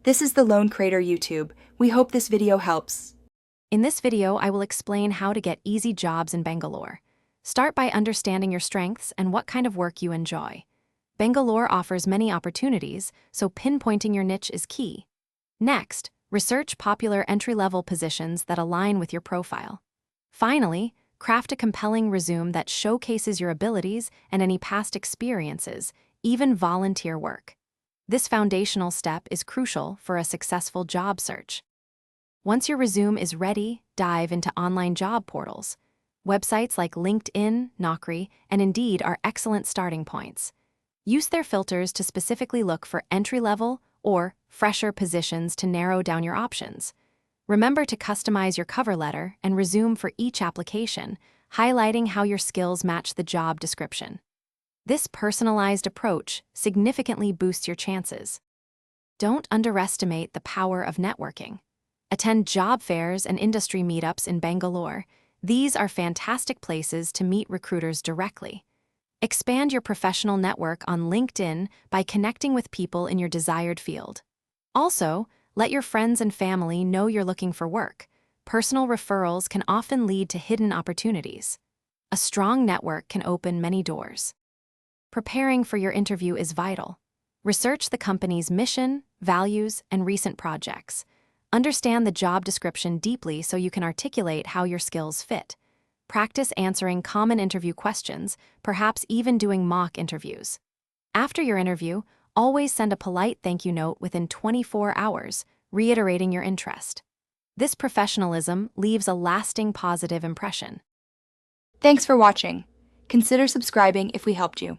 This is the Lone Crater YouTube. We hope this video helps. In this video, I will explain how to get easy jobs in Bangalore. Start by understanding your strengths and what kind of work you enjoy. Bangalore offers many opportunities, so pinpointing your niche is key. Next, research popular entry-level positions that align with your profile. Finally, craft a compelling resume that showcases your abilities and any past experiences, even volunteer work. This foundational step is crucial for a successful job search. Once your resume is ready, dive into online job portals. Websites like LinkedIn, Naukri, and Indeed are excellent starting points. Use their filters to specifically look for entry-level or fresher positions to narrow down your options. Remember to customize your cover letter and resume for each application, highlighting how your skills match the job description. This personalized approach significantly boosts your chances. Don't underestimate the power of networking. Attend job fairs and industry meetups in Bangalore. These are fantastic places to meet recruiters directly. Expand your professional network on LinkedIn by connecting with people in your desired field. Also, let your friends and family know you're looking for work. Personal referrals can often lead to hidden opportunities. A strong network can open many doors. Preparing for your interview is vital. Research the company's mission, values, and recent projects. Understand the job description deeply so you can articulate how your skills fit. Practice answering common interview questions, perhaps even doing mock interviews. After your interview, always send a polite thank you note within 24 hours, reiterating your interest. This professionalism leaves a lasting positive impression. Thanks for watching. Consider subscribing if we helped you.